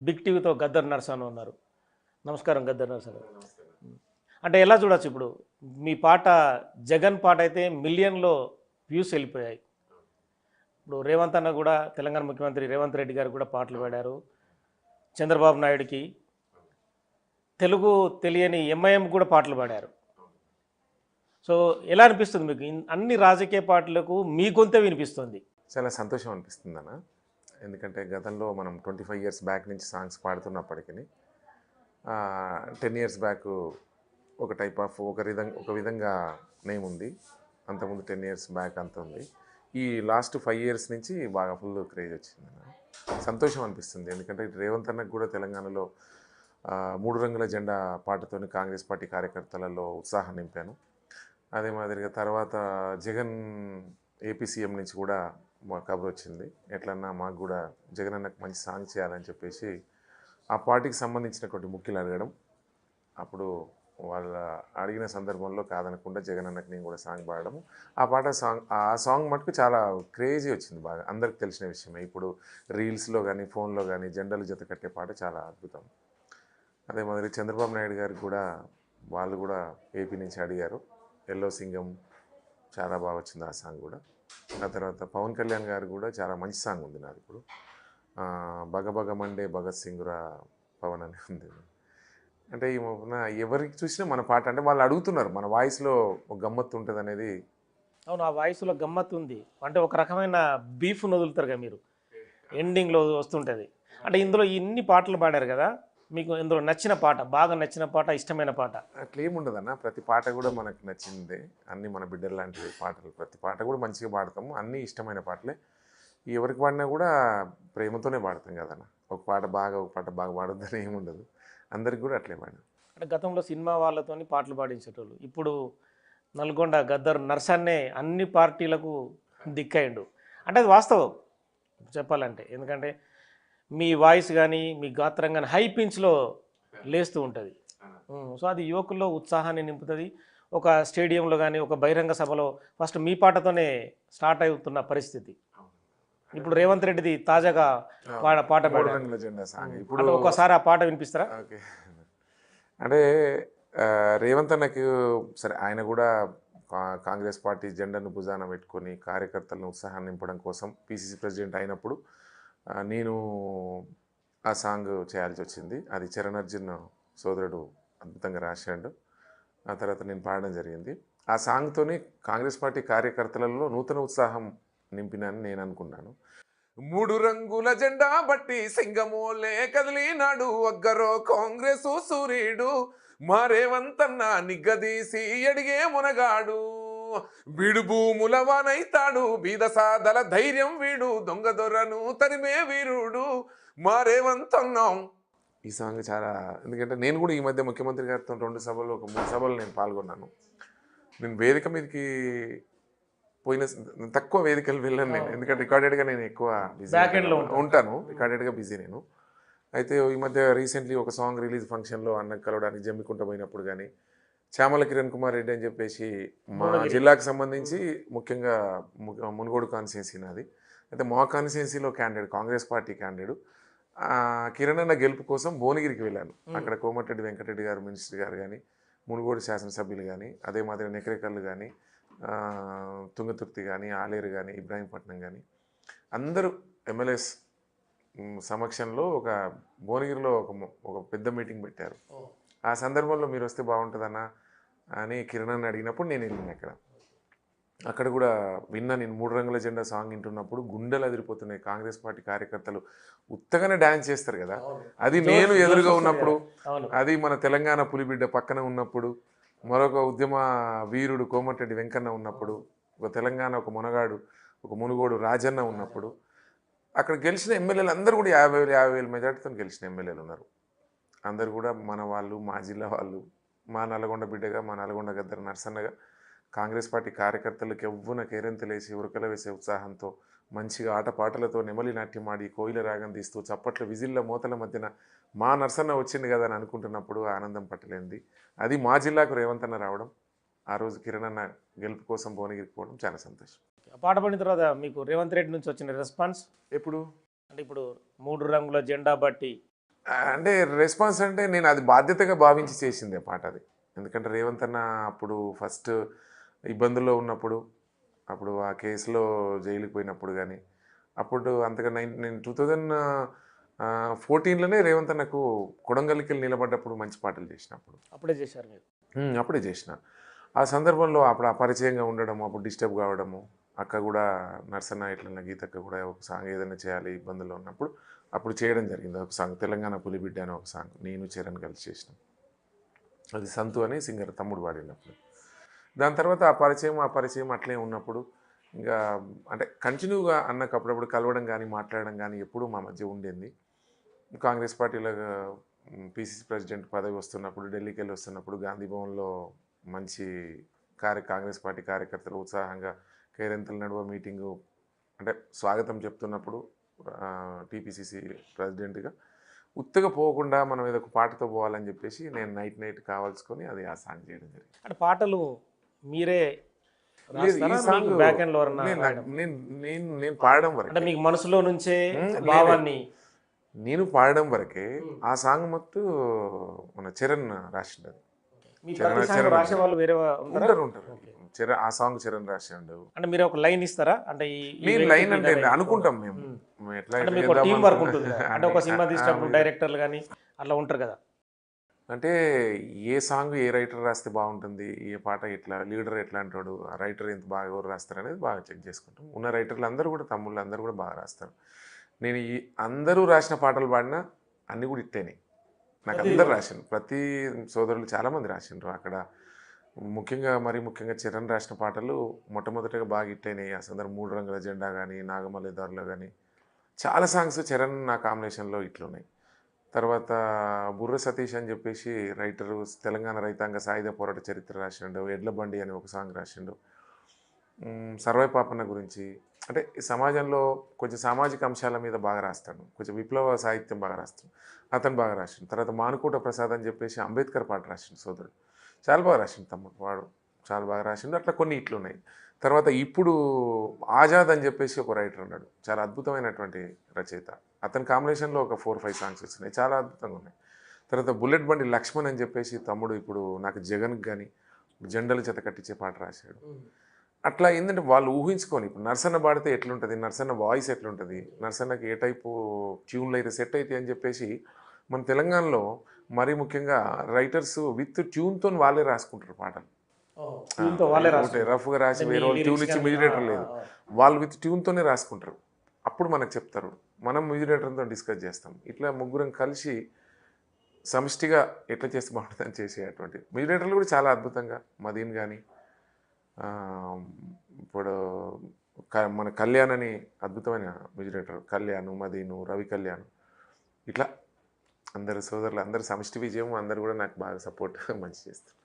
Big టీవీతో Gaddar Narasanna ఉన్నారు. నమస్కారం గద్దర్ నరసన్న గారు. అంటే ఎలా చూడొచ్చు ఇప్పుడు మీ పాట జగన్ పాట అయితే మిలియన్‌లో వ్యూస్ వెళ్ళిపోయాయి. ఇప్పుడు రేవంత్ అన్న కూడా తెలంగాణ ముఖ్యమంత్రి రేవంత్ రెడ్డి గారు కూడా పాటలు పాడారు. చంద్రబాబు నాయుడుకి తెలుగు తెలియని ఎంఐఎం కూడా పాటలు పాడారు. సో ఎలా అనిపిస్తుంది మీకు? అన్ని రాజకీయ పార్టీలకు మీ గొంతే వినిపిస్తుంది. చాలా సంతోషం అనిపిస్తుంది అన్న. ఎందుకంటే గతంలో మనం 25 ఇయర్స్ బ్యాక్ నుంచి సాంగ్స్ పాడుతున్నప్పటికీ 10 ఇయర్స్ బ్యాక్ ఒక టైప్ ఆఫ్ ఒక విధంగా నేమ్ ఉంది. అంతకుముందు 10 ఇయర్స్ బ్యాక్ అంత ఉంది. ఈ లాస్ట్ 5 ఇయర్స్ నుంచి బాగా ఫుల్ క్రేజ్ వచ్చింది అన్న. సంతోషం అనిపిస్తుంది. ఎందుకంటే రేవంత్ అన్నకు కూడా తెలంగాణలో 3 రంగుల జెండా పాటతోని కాంగ్రెస్ పార్టీ కార్యకర్తలలో ఉత్సాహం నింపాను. అదే మాదిరిగా తర్వాత జగన్ ఏపీ సీఎం నుంచి కూడా మా కబురు వచ్చింది. ఎట్లన్నా మాకు కూడా జగన్ అన్నకు మంచి సాంగ్ చేయాలని చెప్పేసి ఆ పార్టీకి సంబంధించినటువంటి ముఖ్యులు అడగడం, అప్పుడు వాళ్ళ అడిగిన సందర్భంలో కాదనకుండా జగన్ అన్నకు నేను కూడా సాంగ్ పాడడం, ఆ సాంగ్ మటుకు చాలా క్రేజీ వచ్చింది. బాగా అందరికి తెలిసిన విషయమే. ఇప్పుడు రీల్స్లో కానీ ఫోన్లో కానీ జెండాలు జత కట్టే పాట చాలా అద్భుతం. అదే మాదిరి చంద్రబాబు నాయుడు గారికి కూడా వాళ్ళు కూడా ఏపీ నుంచి అడిగారు. ఎల్లో సింగం చాలా బాగా వచ్చింది ఆ సాంగ్ కూడా. ఆ తర్వాత పవన్ కళ్యాణ్ గారు కూడా చాలా మంచి సాంగ్ ఉంది నాది ఇప్పుడు. బగ మండే భగత్ సింగురా పవన్ అని ఉంది. అంటే ఈ ఎవరికి చూసినా మన పాట అంటే వాళ్ళు అడుగుతున్నారు, మన వాయిస్లో ఒక గమ్మత్తు ఉంటుంది అనేది. అవును, ఆ వాయిస్లో గమ్మత్తు ఉంది. అంటే ఒక రకమైన బీఫ్ వదులుతారు కదా మీరు, ఎండింగ్లో వస్తుంటుంది. అంటే ఇందులో ఇన్ని పాటలు పాడారు కదా, మీకు ఇందులో నచ్చిన పాట, బాగా నచ్చిన పాట, ఇష్టమైన పాట? అట్లా ఏముండదన్న, ప్రతి పాట కూడా మనకు నచ్చిందే. అన్నీ మన బిడ్డలు లాంటివి పాటలు. ప్రతి పాట కూడా మంచిగా పాడతాము, అన్నీ ఇష్టమైన పాటలే. ఎవరికి పాడినా కూడా ప్రేమతోనే పాడతాం కదన్న. ఒక పాట బాగా పాడొద్దని ఏముండదు. అందరికి కూడా అట్లే పాడాం. అంటే గతంలో సినిమా వాళ్ళతోని పాటలు పాడించేటోళ్ళు, ఇప్పుడు నల్గొండ గద్దర్ నర్సన్నే అన్ని పార్టీలకు దిక్కయిండు. అంటే అది వాస్తవం చెప్పాలంటే. ఎందుకంటే మీ వాయిస్ కానీ మీ గాత్రం కానీ హై పిచ్లో లేస్తూ ఉంటుంది. సో అది యువకుల్లో ఉత్సాహాన్ని నింపుతుంది. ఒక స్టేడియంలో కానీ ఒక బహిరంగ సభలో ఫస్ట్ మీ పాటతోనే స్టార్ట్ అవుతున్న పరిస్థితి. ఇప్పుడు రేవంత్ రెడ్డిది తాజాగా పాట పాడారు జెండా సాంగ్. ఇప్పుడు ఒకసారి ఆ పాట వినిపిస్తారా? ఓకే. అంటే రేవంత్ అన్నకు సరే, ఆయన కూడా కాంగ్రెస్ పార్టీ జెండాను భుజాన పెట్టుకొని కార్యకర్తలను ఉత్సాహాన్ని నింపడం కోసం పిసిసి ప్రెసిడెంట్ అయినప్పుడు నేను ఆ సాంగ్ చేయాల్సి వచ్చింది. అది చరణ్ అర్జున్ సోదరుడు అద్భుతంగా రాశాడు. ఆ తర్వాత నేను పాడడం జరిగింది. ఆ సాంగ్తోనే కాంగ్రెస్ పార్టీ కార్యకర్తలలో నూతన ఉత్సాహం నింపినని నేను అనుకున్నాను. 3 రంగుల జెండా బట్టి సింగమోలే కదిలినాడు ఒగ్గరో కాంగ్రెస్ సూర్యుడు, మా రేవంతన్న నిగ్గదీసి అడిగే మునగాడు, వీడు భూముల వానైతాడు బీద సాదల ధైర్యం వీడు, దొంగ దొరను తరిమే వీరుడు మా రేవంతన్నం. ఈ సాంగ్ చాలా, ఎందుకంటే నేను కూడా ఈ మధ్య ముఖ్యమంత్రి గారితో 2 సభలు 3 సభలు నేను పాల్గొన్నాను. నేను వేదిక మీదకి పోయిన తక్కువ వేదికలు వెళ్ళాను నేను, ఎందుకంటే రికార్డెడ్గా నేను ఎక్కువ బిజీ ఉంటాను. రికార్డెడ్గా బిజీ నేను. అయితే ఈ మధ్య రీసెంట్లీ ఒక సాంగ్ రిలీజ్ ఫంక్షన్లో అన్నకు కలవడానికి జమ్మికుంట పోయినప్పుడు కానీ, చామల కిరణ్ కుమార్ రెడ్డి అని చెప్పేసి మా జిల్లాకు సంబంధించి ముఖ్యంగా మునుగోడు కాన్స్టిట్యున్సీ నాది. అయితే మా కాన్స్టిట్యున్సీలో కాంగ్రెస్ పార్టీ క్యాండిడేట్ కిరణ్ అన్న గెలుపు కోసం భువనగిరికి వెళ్ళాను. అక్కడ కోమటిరెడ్డి వెంకటరెడ్డి గారు మినిస్టర్ గారు కానీ, మునుగోడు శాసనసభ్యులు కానీ, అదే మాదిరి నెకరేకల్లు కానీ, తుంగతుర్తి కానీ, ఆలేరు కానీ, ఇబ్రాహీంపట్నం కానీ అందరూ ఎమ్మెల్యేస్ సమక్షంలో ఒక భువనగిరిలో ఒక పెద్ద మీటింగ్ పెట్టారు. ఆ సందర్భంలో మీరు వస్తే బాగుంటుందన్నా అని కిరణ్ అని అడిగినప్పుడు నేను వెళ్ళాను. అక్కడ కూడా విన్నా. నేను 3 రంగుల జెండా సాంగ్ వింటున్నప్పుడు గుండెలు అదిరిపోతున్నాయి. కాంగ్రెస్ పార్టీ కార్యకర్తలు ఉత్తగానే డ్యాన్స్ చేస్తారు కదా, అది నేను ఎదురుగా ఉన్నప్పుడు, అది మన తెలంగాణ పులిబిడ్డ పక్కన ఉన్నప్పుడు, మరొక ఉద్యమ వీరుడు కోమటిరెడ్డి వెంకన్న ఉన్నప్పుడు, ఒక తెలంగాణ ఒక మునగాడు ఒక మునుగోడు రాజన్న ఉన్నప్పుడు, అక్కడ గెలిచిన ఎమ్మెల్యేలు అందరూ కూడా 50,000 మెజార్టీతో గెలిచిన ఎమ్మెల్యేలు ఉన్నారు. అందరు కూడా మన వాళ్ళు, మా జిల్లా వాళ్ళు, మా నల్గొండ బిడ్డగా, మా నల్గొండ గద్దర్ నరసన్నగా కాంగ్రెస్ పార్టీ కార్యకర్తలకు ఎవ్వున కేరింతలేసి ఉరకల వేసే ఉత్సాహంతో మంచిగా ఆటపాటలతో నెమలి నాట్యం ఆడి కోయిల రాగం తీస్తూ చప్పట్ల విజిల్ల మోతల మధ్యన మా నరసన్న వచ్చింది కదా అని అనుకుంటున్నప్పుడు ఆనందం పట్టలేంది. అది మా జిల్లాకు రేవంత్ అన్న రావడం, ఆ రోజు కిరణ్ అన్న గెలుపు కోసం భువనగిరికి పోవడం చాలా సంతోషం. పాట పడిన తర్వాత మీకు రేవంత్ రెడ్డి నుంచి వచ్చిన రెస్పాన్స్ ఎప్పుడు అంటే ఇప్పుడు 3 రంగుల జెండా బట్టి అంటే రెస్పాన్స్ అంటే నేను అది బాధ్యతగా భావించి చేసిందే పాట అది. ఎందుకంటే రేవంత్ అన్న అప్పుడు ఫస్ట్ ఇబ్బందుల్లో ఉన్నప్పుడు, అప్పుడు ఆ కేసులో జైలుకి పోయినప్పుడు కానీ, అప్పుడు అంతగా నేను 2014లోనే రేవంత్ అన్నకు కొడంగల్‌కెళ్ళి నిలబడ్డప్పుడు మంచి పాటలు చేసినప్పుడు. అప్పుడే చేశారు మీరు. అప్పుడే చేసిన. ఆ సందర్భంలో అప్పుడు అపరిచయంగా ఉండడము, అప్పుడు డిస్టర్బ్ కావడము, అక్క కూడా నర్సన్న ఇట్లన్న గీతక్క కూడా ఒక సాంగ్ ఏదైనా చేయాలి ఇబ్బందుల్లో ఉన్నప్పుడు, అప్పుడు చేయడం జరిగింది. ఒక సాంగ్ 'తెలంగాణ పులిబిడ్డ' అని ఒక సాంగ్ నేను చరణ్ కలిసి చేసినాం. అది సంతు అని సింగర్ తమ్ముడు పాడినప్పుడు. దాని తర్వాత ఆ పరిచయం అట్లే ఉన్నప్పుడు ఇంకా అంటే కంటిన్యూగా అన్నకు అప్పుడప్పుడు కలవడం కానీ, మాట్లాడడం కానీ ఎప్పుడూ మా మధ్య ఉండేది. కాంగ్రెస్ పార్టీలో పీసీసీ ప్రెసిడెంట్ పదవి వస్తున్నప్పుడు, ఢిల్లీకి వెళ్ళి వస్తున్నప్పుడు గాంధీ భవన్లో మంచి కాంగ్రెస్ పార్టీ కార్యకర్తలు ఉత్సాహంగా కేరింతల నడుమ మీటింగు అంటే స్వాగతం చెప్తున్నప్పుడు టీపీసీసీ ప్రెసిడెంట్గా ఉత్తగా పోకుండా మనం ఏదో ఒక పాటతో పోవాలని చెప్పేసి నేను నైట్ కావాల్సుకొని అది ఆ సాంగ్ చేయడం జరిగింది. అంటే పాటలు మీరే లేదు ఈ రాస్తారా? సాంగ్ మీకు బ్యాక్ ఎండ్‌లో ఎవరన్నా నేను రాయడం? నేను నేను నేను పాడడం అంటే వరకే మీకు మనసులో నుంచే లేదు. భావాన్ని నేను పాడడం వరకే ఆ సాంగ్ మొత్తం మన చరణ్ రాసిండు. మీ ప్రతి సాంగ్ రాసే వాళ్ళు వేరే ఉంటారా? ఉంటారు చరణ్ ఆ సాంగ్ చరణ్ రాసిండు. అంటే మీరు ఒక లైన్ ఇస్తారా? అంటే ఈ నేను వ్యక్తికి లైన్ అంటే ఇదనే అనుకుంటాం మేము ఎట్లా అంటే ఎట్లా మీకు చేద్దాం టీం వర్క్ ఉంటుంది కదా. అంటే ఒక సినిమా అనుకుంటాం. తీసినప్పుడు డైరెక్టర్లు కానీ అట్లా ఉంటారు కదా. అంటే ఏ సాంగ్ ఏ రైటర్ రాస్తే బాగుంటుంది, ఏ పాట ఎట్లా లీడర్ ఎట్లా అంటాడు, ఆ రైటర్ ఎంత బాగా ఎవరు రాస్తారు అనేది బాగా చెక్ చేసుకుంటాం. ఉన్న రైటర్లు అందరూ కూడా తమ్ముళ్ళు అందరూ కూడా బాగా రాస్తారు. నేను ఈ అందరూ రాసిన పాటలు పాడినా అన్నీ కూడా ఇట్టేనే నాకు అందరు రాసిండ్రు. ప్రతి సోదరులు చాలామంది రాసిండ్రు అక్కడ. ముఖ్యంగా చరణ్ రాసిన పాటలు మొట్టమొదటిగా బాగా హిట్టయినాయి. ఆ సందర్భం 3 రంగుల జెండా కానీ, నాగమల్లి దారిలో కానీ చాలా సాంగ్స్ చరణ్ నా కాంబినేషన్లో ఇట్లున్నాయి. తర్వాత బుర్ర సతీష్ అని చెప్పేసి రైటరు తెలంగాణ రైతాంగ సాయుధ పోరాట చరిత్ర రాసిండు. ఎడ్ల బండి అని ఒక సాంగ్ రాసిండు. సర్వై పాపన్న గురించి అంటే ఈ సమాజంలో కొంచెం సామాజిక అంశాల మీద బాగా రాస్తాడు. కొంచెం విప్లవ సాహిత్యం బాగా రాస్తాడు. అతను బాగా రాసిండు. తర్వాత మానుకోట ప్రసాద్ అని చెప్పేసి అంబేద్కర్ పాట రాసిండు సోదరుడు. చాలా బాగా రాసిండు తమ్ముడు వాడు. చాలా బాగా రాసిండు. అట్లా కొన్ని ఇట్లున్నాయి. తర్వాత ఇప్పుడు ఆజాద్ అని చెప్పేసి ఒక రైటర్ ఉన్నాడు. చాలా అద్భుతమైనటువంటి రచయిత. అతని కాంబినేషన్లో ఒక 4-5 సాంగ్స్ వచ్చినాయి. చాలా అద్భుతంగా ఉన్నాయి. తర్వాత బుల్లెట్ బండి లక్ష్మణ్ అని చెప్పేసి తమ్ముడు ఇప్పుడు నాకు జగన్కి కానీ జెండల చేత కట్టించే పాట రాశాడు. అట్లా ఏంటంటే వాళ్ళు ఊహించుకొని ఇప్పుడు నర్సన్న పాడితే ఎట్లుంటుంది, నర్సన్న వాయిస్ ఎట్లుంటుంది, నర్సన్నకి ఏ టైపు ట్యూన్లు అయితే సెట్ అవుతాయి అని చెప్పేసి మన తెలంగాణలో మరీ ముఖ్యంగా రైటర్స్ విత్ ట్యూన్తో వాళ్ళే రాసుకుంటారు పాటలు. రఫ్గా రాసి వేరే వాళ్ళు ట్యూన్ ఇచ్చి మ్యూజిక్ లేదు, వాళ్ళు విత్ ట్యూన్తోనే రాసుకుంటారు. అప్పుడు మనకు చెప్తారు, మనం మ్యూజిక్ డిస్కస్ చేస్తాం. ఇట్లా ముగ్గురం కలిసి సమిష్టిగా ఎట్లా చేస్తే బాగుంటుందని చేసేటువంటి మ్యూజిక్ కూడా చాలా అద్భుతంగా మదీన్ కానీ ఇప్పుడు మన కళ్యాణ్ అని అద్భుతమైన మ్యూజిక్ డైరెక్టర్, కళ్యాణ్, మదీను, రవి కళ్యాణ్, ఇట్లా అందరు సోదరులు అందరు సమిష్టి విజయం అందరు కూడా నాకు బాగా సపోర్ట్ మంచి చేస్తారు.